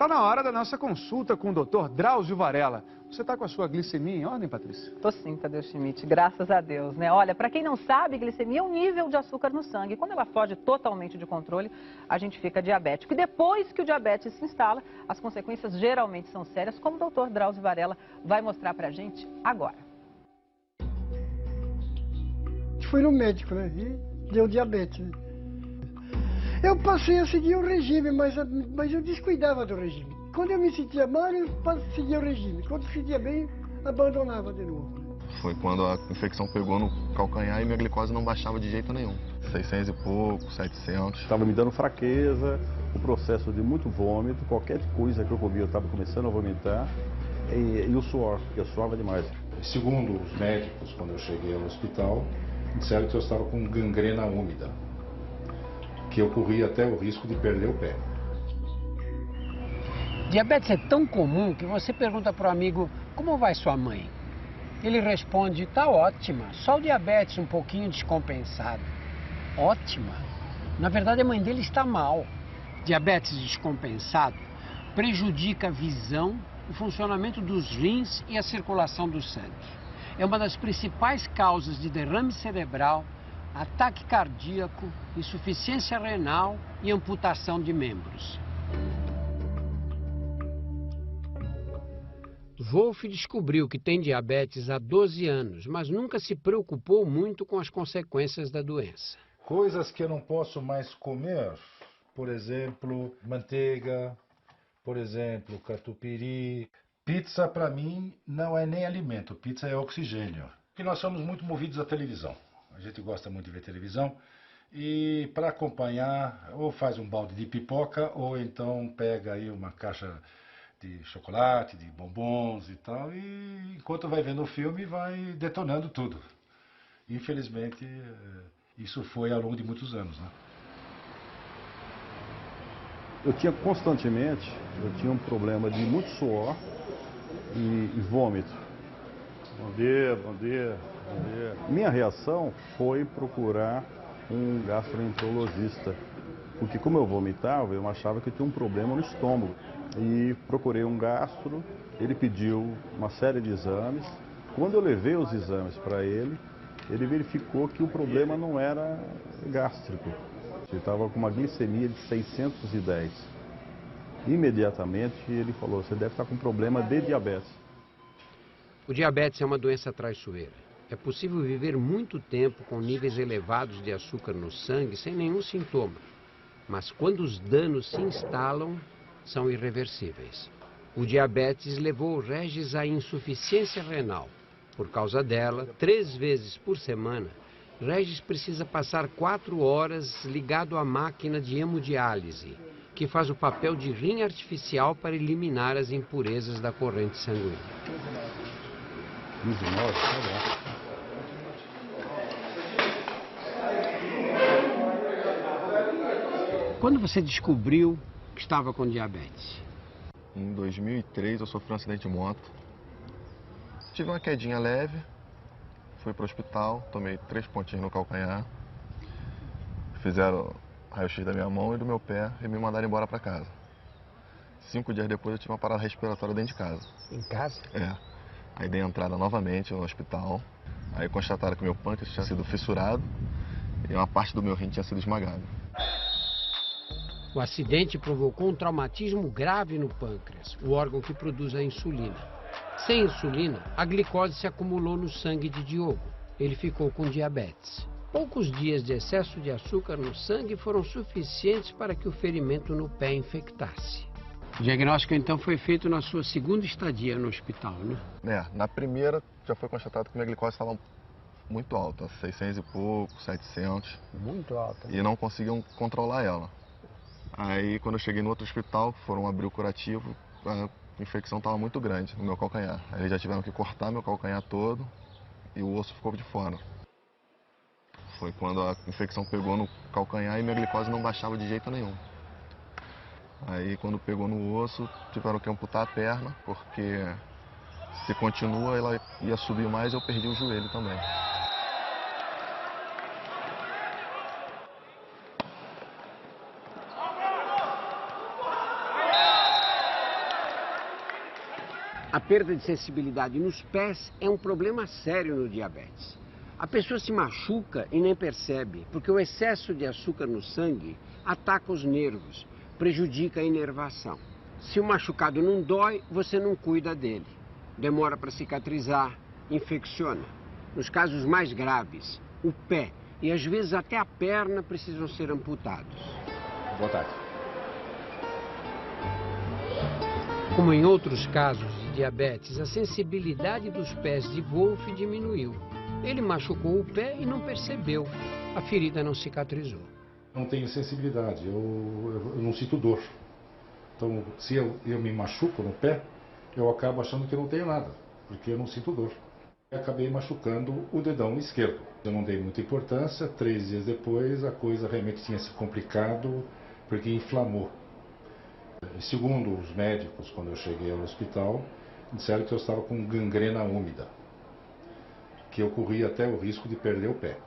Está na hora da nossa consulta com o Dr. Drauzio Varella. Você está com a sua glicemia em ordem, Patrícia? Tô sim, Tadeu Schmidt, graças a Deus, né? Olha, para quem não sabe, glicemia é o nível de açúcar no sangue. Quando ela foge totalmente de controle, a gente fica diabético. E depois que o diabetes se instala, as consequências geralmente são sérias, como o Dr. Drauzio Varella vai mostrar pra gente agora. Fui no médico, né? E deu diabetes, né? Eu passei a seguir o regime, mas eu descuidava do regime. Quando eu me sentia mal, eu seguia o regime. Quando se sentia bem, abandonava de novo. Foi quando a infecção pegou no calcanhar e minha glicose não baixava de jeito nenhum. 600 e pouco, 700. Estava me dando fraqueza, o processo de muito vômito, qualquer coisa que eu comia eu estava começando a vomitar. E o suor, porque eu suava demais. Segundo os médicos, quando eu cheguei ao hospital, disseram que eu estava com gangrena úmida, que eu corria até o risco de perder o pé. Diabetes é tão comum que você pergunta para o amigo, como vai sua mãe? Ele responde, tá ótima, só o diabetes um pouquinho descompensado. Ótima? Na verdade a mãe dele está mal. Diabetes descompensado prejudica a visão, o funcionamento dos rins e a circulação do sangue. É uma das principais causas de derrame cerebral, ataque cardíaco, insuficiência renal e amputação de membros. Wolff descobriu que tem diabetes há 12 anos, mas nunca se preocupou muito com as consequências da doença. Coisas que eu não posso mais comer, por exemplo, manteiga, por exemplo, catupiry. Pizza para mim não é nem alimento, pizza é oxigênio. E nós somos muito movidos à televisão. A gente gosta muito de ver televisão e para acompanhar ou faz um balde de pipoca ou então pega aí uma caixa de chocolate, de bombons e tal, e enquanto vai vendo o filme vai detonando tudo. Infelizmente isso foi ao longo de muitos anos, né? Eu tinha constantemente, um problema de muito suor e vômito. Bom dia, bom dia, bom dia. Minha reação foi procurar um gastroenterologista, porque como eu vomitava, eu achava que eu tinha um problema no estômago. E procurei um gastro, ele pediu uma série de exames. Quando eu levei os exames para ele verificou que o problema não era gástrico. Ele estava com uma glicemia de 610. Imediatamente ele falou, você deve estar com problema de diabetes. O diabetes é uma doença traiçoeira. É possível viver muito tempo com níveis elevados de açúcar no sangue sem nenhum sintoma. Mas quando os danos se instalam, são irreversíveis. O diabetes levou o Regis à insuficiência renal. Por causa dela, 3 vezes por semana, Regis precisa passar 4 horas ligado à máquina de hemodiálise, que faz o papel de rim artificial para eliminar as impurezas da corrente sanguínea. 19, tá bom. Quando você descobriu que estava com diabetes? Em 2003 eu sofri um acidente de moto. Tive uma quedinha leve, fui para o hospital, tomei 3 pontinhos no calcanhar. Fizeram raio-x da minha mão e do meu pé e me mandaram embora para casa. 5 dias depois eu tive uma parada respiratória dentro de casa. Em casa? É. Aí dei entrada novamente no hospital. Aí constataram que meu pâncreas tinha sido fissurado e uma parte do meu rim tinha sido esmagada. O acidente provocou um traumatismo grave no pâncreas, o órgão que produz a insulina. Sem insulina, a glicose se acumulou no sangue de Diogo. Ele ficou com diabetes. Poucos dias de excesso de açúcar no sangue foram suficientes para que o ferimento no pé infectasse. O diagnóstico então foi feito na sua segunda estadia no hospital, né? Na primeira já foi constatado que minha glicose estava muito alta, 600 e pouco, 700. Muito alta. E não conseguiam controlar ela. Aí quando eu cheguei no outro hospital, foram abrir o curativo, a infecção estava muito grande no meu calcanhar. Aí eles já tiveram que cortar meu calcanhar todo e o osso ficou de fora. Foi quando a infecção pegou no calcanhar e minha glicose não baixava de jeito nenhum. Aí quando pegou no osso, tiveram que amputar a perna, porque se continua ela ia subir mais e eu perdi o joelho também. A perda de sensibilidade nos pés é um problema sério no diabetes. A pessoa se machuca e nem percebe, porque o excesso de açúcar no sangue ataca os nervos, prejudica a inervação. Se o machucado não dói, você não cuida dele. Demora para cicatrizar, infecciona. Nos casos mais graves, o pé e às vezes até a perna precisam ser amputados. Boa tarde. Como em outros casos de diabetes, a sensibilidade dos pés de Wolf diminuiu. Ele machucou o pé e não percebeu. A ferida não cicatrizou. Não tenho sensibilidade, eu não sinto dor. Então, se eu me machuco no pé, eu acabo achando que eu não tenho nada, porque eu não sinto dor. Eu acabei machucando o dedão esquerdo. Eu não dei muita importância, 3 dias depois a coisa realmente tinha se complicado, porque inflamou. Segundo os médicos, quando eu cheguei ao hospital, disseram que eu estava com gangrena úmida, que eu corria até o risco de perder o pé.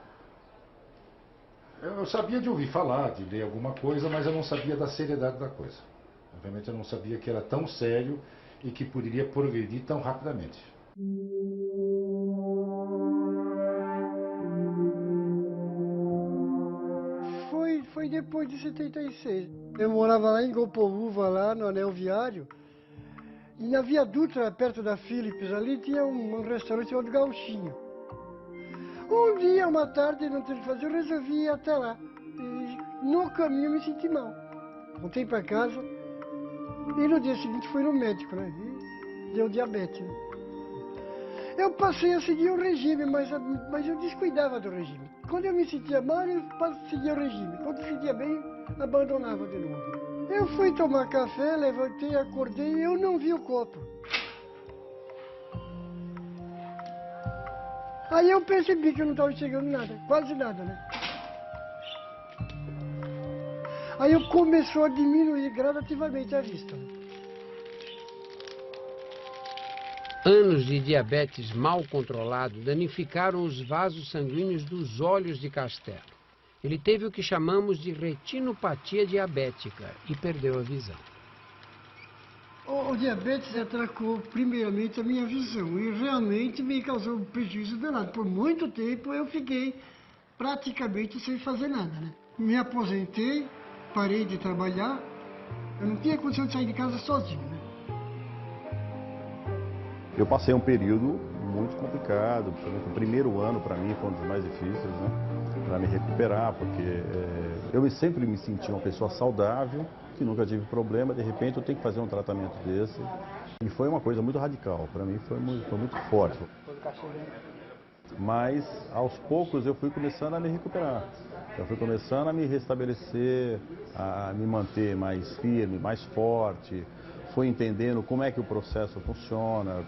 Eu sabia de ouvir falar, de ler alguma coisa, mas eu não sabia da seriedade da coisa. Obviamente eu não sabia que era tão sério e que poderia progredir tão rapidamente. Foi depois de 76. Eu morava lá em Golpoúva, lá no anel viário, e na Via Dutra, perto da Philips, ali tinha um restaurante chamado Gauchinho. Um dia, uma tarde, não tinha o que fazer, eu resolvi ir até lá. E no caminho eu me senti mal. Voltei para casa e no dia seguinte fui no médico, né? E deu diabetes. Né? Eu passei a seguir o regime, mas eu descuidava do regime. Quando eu me sentia mal, eu seguia o regime. Quando me sentia bem, abandonava de novo. Eu fui tomar café, levantei, acordei e eu não vi o copo. Aí eu percebi que eu não estava enxergando nada, quase nada, né? Aí eu começou a diminuir gradativamente a vista. Anos de diabetes mal controlado danificaram os vasos sanguíneos dos olhos de Castelo. Ele teve o que chamamos de retinopatia diabética e perdeu a visão. O diabetes atracou primeiramente a minha visão e realmente me causou um prejuízo danado. Por muito tempo eu fiquei praticamente sem fazer nada, né? Me aposentei, parei de trabalhar, eu não tinha condição de sair de casa sozinho, né? Eu passei um período muito complicado, principalmente o primeiro ano para mim foi um dos mais difíceis, né? Para me recuperar, porque eu sempre me senti uma pessoa saudável, que nunca tive problema, de repente eu tenho que fazer um tratamento desse. E foi uma coisa muito radical, para mim foi muito forte. Mas aos poucos eu fui começando a me recuperar. Eu fui começando a me restabelecer, a me manter mais firme, mais forte. Fui entendendo como é que o processo funciona.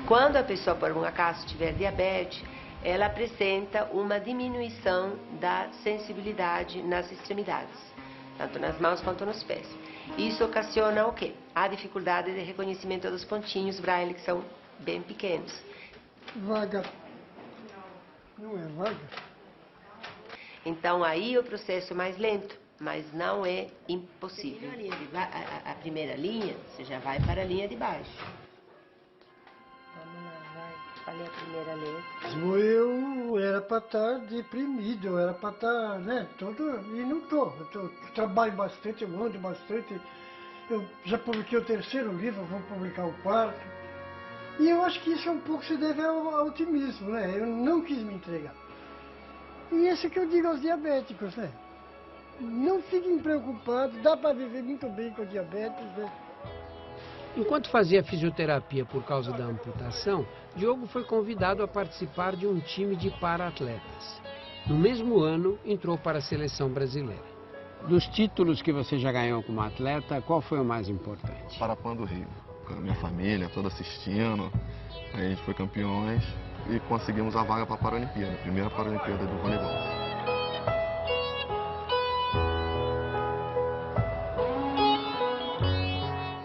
Quando a pessoa, por um acaso, tiver diabetes, ela apresenta uma diminuição da sensibilidade nas extremidades, tanto nas mãos quanto nos pés. Isso ocasiona o quê? A dificuldade de reconhecimento dos pontinhos braille, que são bem pequenos. Vaga. Não é vaga? Então, aí o processo é mais lento, mas não é impossível. A primeira linha, você já vai para a linha de baixo. Vamos lá, vai. Qual é a primeira letra? Eu era para estar deprimido, eu era para estar, né, e não estou. Eu trabalho bastante, eu ando bastante. Eu já publiquei o 3º livro, vou publicar o 4º. E eu acho que isso um pouco se deve ao otimismo, né? Eu não quis me entregar. E isso que eu digo aos diabéticos, né? Não fiquem preocupados, dá para viver muito bem com diabetes, né? Enquanto fazia fisioterapia por causa da amputação, Diogo foi convidado a participar de um time de para-atletas. No mesmo ano, entrou para a seleção brasileira. Dos títulos que você já ganhou como atleta, qual foi o mais importante? Parapan do Rio, com a minha família toda assistindo, aí a gente foi campeões e conseguimos a vaga para a Paralimpíada, a primeira Paralimpíada do voleibol.